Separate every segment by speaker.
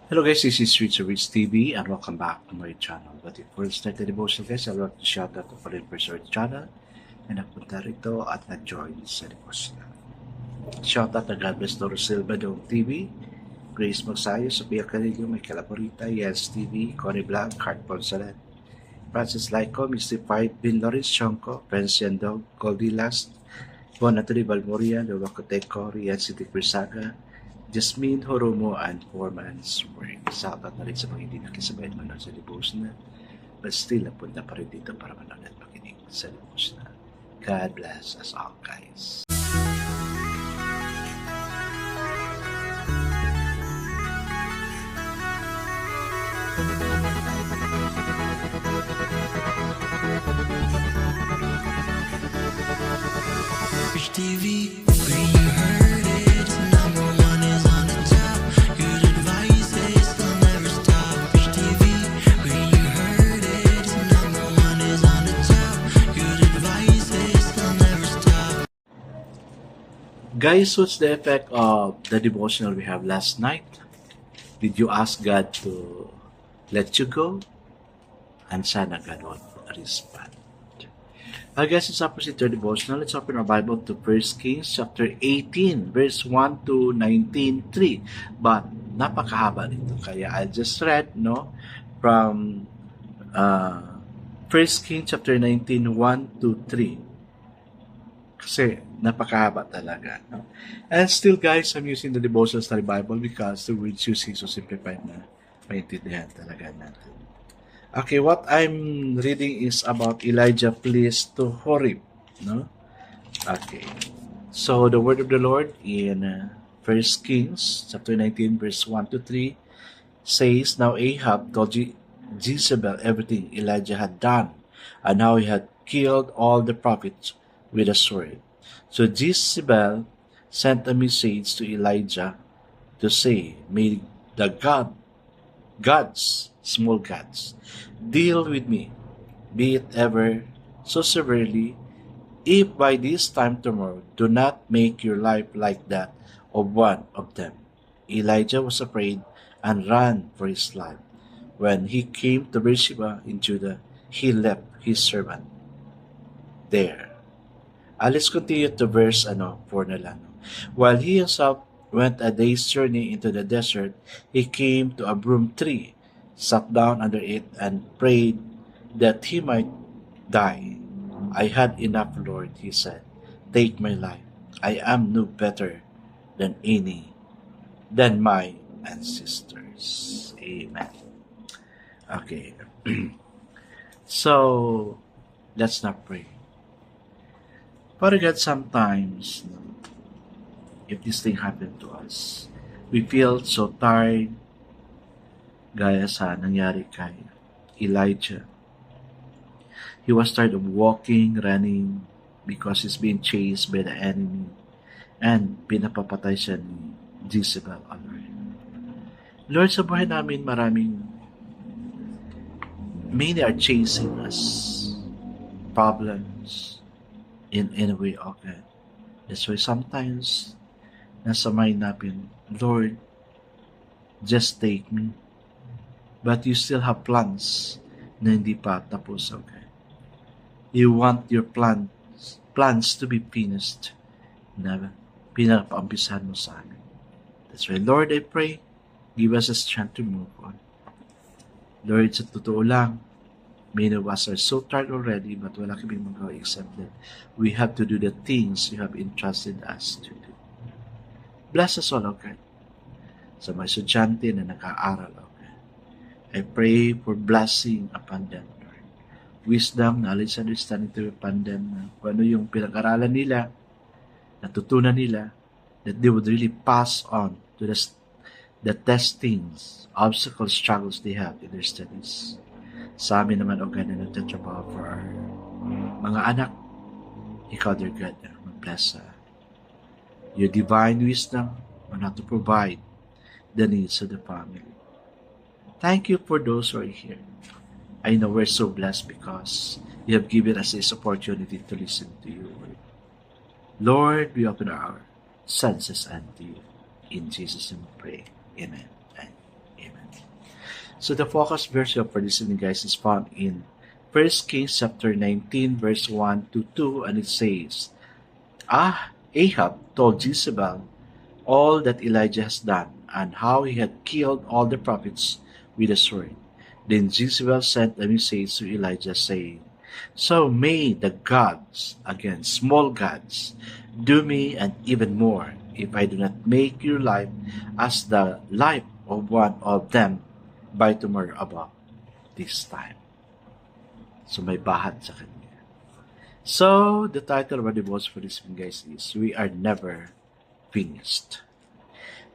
Speaker 1: Hello guys, this is Rich Rich TV and welcome back to my channel. But before we start the devotion guys, I want to shout out to Pauline Preserve channel na nagpunta rito at nag-join sa devotion. Shout out to God Bless Doro Silva Dong TV, Grace Magsayo, Sophia Carillo, Michaela Borita, Yes TV, Connie Blanc, Heart Ponsalan, Francis Laico, Mystified, Bin Loris, Chonko, Pensian Dog, Goldie Last, Bonaturi Balmoria, Luwacoteco, Rian City Crisaga, Jasmine Horomo, and Foreman's Work. Shoutout na rin sa mga hindi nakisabay manood sa devotional, but still napunta pa rin dito para manood at makinig sa devotional. God bless us all, guys.
Speaker 2: Rich TV, where you heard it, number one is on the top. Good advice is they'll never stop. Rich TV, where you heard it, number one is on the top. Good advice is they'll never stop.
Speaker 1: Guys, what's the effect of the devotional we have last night? Did you ask God to let you go? And sana God would respond. I guess it's opposite to devotional. Let's open our Bible to 1 Kings chapter 18, verse 1 to 19:3. But napakahaba nito. Kaya I just read from 1 Kings chapter 19, 1 to 3. Kasi napakahaba talaga. No? And still guys, I'm using the devotional study Bible because the words using so simplified na maintindihan talaga natin. Okay, what I'm reading is about Elijah flees to Horeb. No? Okay. So the word of the Lord in 1 Kings chapter 19 verse 1 to 3 says, Now Ahab told Jezebel everything Elijah had done and how he had killed all the prophets with a sword. So Jezebel sent a message to Elijah to say, May the gods, small gods, deal with me, be it ever so severely, if by this time tomorrow do not make your life like that of one of them. Elijah was afraid and ran for his life. When he came to Beersheba in Judah, he left his servant there. Let's continue to verse 4 na lang. While he himself went a day's journey into the desert, he came to a broom tree, sat down under it, and prayed that he might die. I had enough, Lord, he said. Take my life. I am no better than my ancestors. Amen. Okay. So, let's not pray. Father God, sometimes, if this thing happened to us, we feel so tired, gaya sa nangyari kay Elijah. He was tired of walking, running, because he's being chased by the enemy, and pinapapatay siya ni Jezebel, Lord. Lord, sa buhay namin, many are chasing us, problems, in any way, okay. That's why sometimes, nasa mind natin, Lord, just take me. But you still have plans na hindi pa tapos, okay. You want your plans to be finished na pinapampisahan mo sa amin. That's why, Lord, I pray, give us a strength to move on. Lord, sa totoo lang, many of us are so tired already, but wala kami magawa except that we have to do the things you have entrusted us to do. Bless us all, okay? Sa mga estudyante na nag-aaral, okay? I pray for blessing upon them, Lord. Wisdom, knowledge, understanding to upon them. Kung ano yung pinag-aralan nila, natutunan nila, that they would really pass on to the testings, obstacles, struggles they have in their studies. Sa amin naman, O God, na nagtatrabaho for our mga anak, ikaw, dear God, na mag-bless your divine wisdom on how to provide the needs of the family. Thank you for those who are here. I know we're so blessed because you have given us this opportunity to listen to you. Lord, we open our senses unto you. In Jesus' name we pray. Amen and amen. So the focus verse for this evening, guys, is found in 1 Kings chapter 19, verse 1 to 2, and it says, Ahab told Jezebel all that Elijah has done, and how he had killed all the prophets with a sword. Then Jezebel sent a message to Elijah, saying, So may the gods, again small gods, do me and even more, if I do not make your life as the life of one of them by tomorrow about this time. So may bahat sa kanya. So the title of our devotion for this evening, guys, is We Are Never Finished.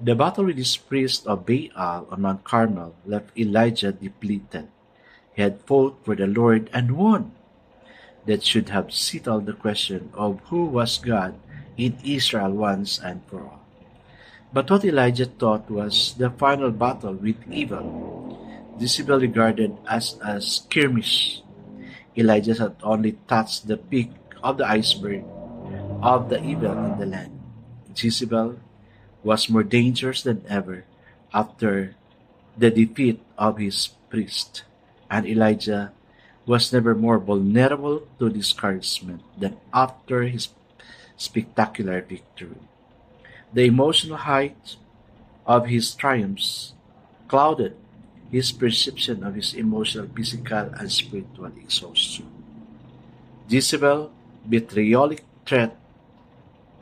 Speaker 1: The battle with this priest of Baal on Mount Carmel left Elijah depleted. He had fought for the Lord and won. That should have settled the question of who was God in Israel once and for all. But what Elijah thought was the final battle with evil. Jezebel regarded as a skirmish. Elijah had only touched the peak of the iceberg of the evil in the land. Jezebel was more dangerous than ever after the defeat of his priest, and Elijah was never more vulnerable to discouragement than after his spectacular victory. The emotional height of his triumphs clouded his perception of his emotional, physical, and spiritual exhaustion. Jezebel's betrayalic threat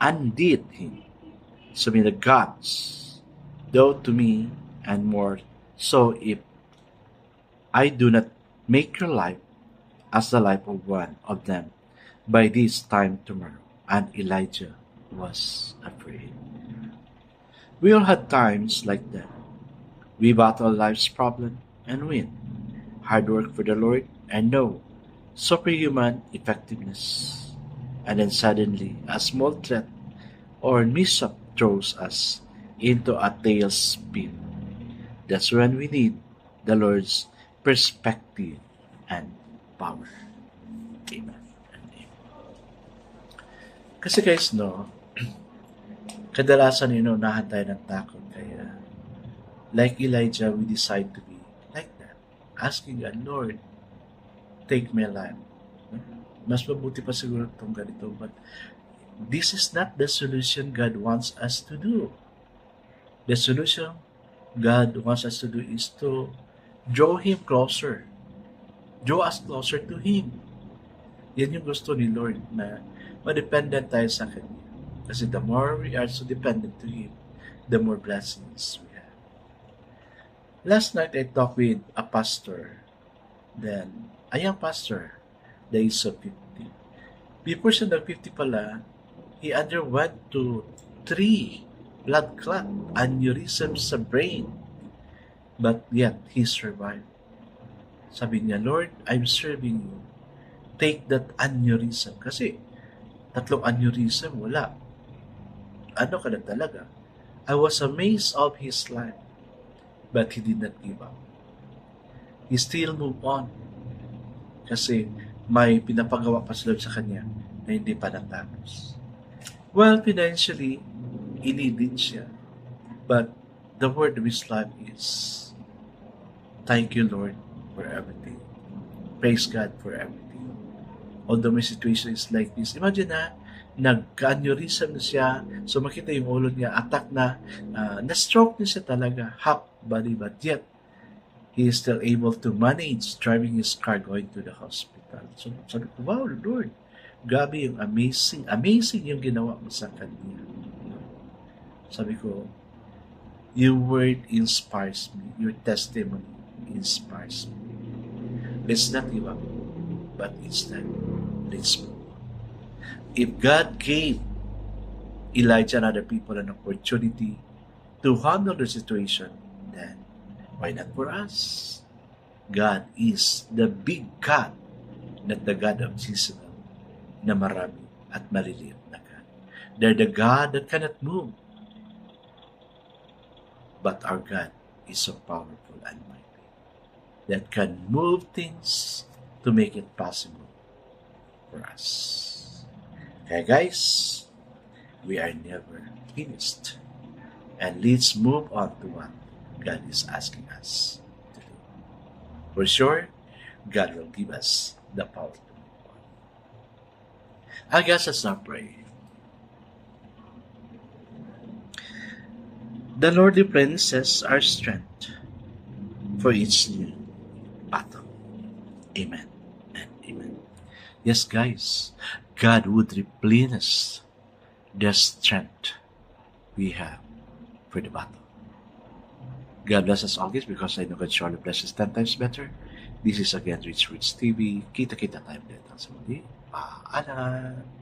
Speaker 1: undid him. So may the gods do to me and more so if I do not make your life as the life of one of them by this time tomorrow. And Elijah was afraid. We all had times like that. We battle life's problem and win. Hard work for the Lord and know superhuman effectiveness. And then suddenly a small threat or mishap throws us into a tailspin. That's when we need the Lord's perspective and power. Amen and amen. Kasi guys, no, kadalasan inunahan tayo ng takot. Kaya, like Elijah, we decide to be like that. Asking God, Lord, take my life. Mas mabuti pa siguro itong ganito. But this is not the solution God wants us to do. The solution God wants us to do is to draw Him closer. Draw us closer to Him. Yan yung gusto ni Lord, na ma-dependent tayo sa Kanya. Kasi the more we are so dependent to Him, the more blessings we have. Last night, I talked with a pastor. Then, a young pastor, the age of 50. Before siya nag-50 pala, he underwent to 3 blood clot aneurysms sa brain. But yet, he survived. Sabi niya, Lord, I'm serving you. Take that aneurysm. Kasi, 3 aneurysm, wala. Ano ka na talaga? I was amazed of his life. But he did not give up. He still moved on. Kasi, may pinapagawa pa sila sa kanya na hindi pa natapos. Well, financially, ini din siya. But the word of his life is, thank you, Lord, for everything. Praise God for everything. Although my situation is like this, imagine na, nagka-aneurysm na siya, so makita yung ulo niya, attack na, na-stroke niya siya talaga, half body, but yet, he is still able to manage driving his car going to the hospital. So, sabi ko, wow, Lord, grabe yung amazing yung ginawa mo sa kanya. Sabi ko, your word inspires me. Your testimony inspires me. Let's not give up, but instead, let's move. If God gave Elijah and other people an opportunity to handle the situation, then why not for us? God is the big God, not the God of Jezebel, na marami at maliliit na God. They're the God that cannot move. But our God is so powerful and mighty that can move things to make it possible for us. Okay, guys, we are never finished. And let's move on to what God is asking us to do. For sure, God will give us the power to move on. I guess let's not pray. The Lordly Prince is our strength for each new battle. Amen and amen. Yes, guys, God would replenish the strength we have for the battle. God bless us always because I know God surely blesses 10 times better. This is again Rich Rich TV. Kita-kita tayo ulit. Sa muli. Paalam.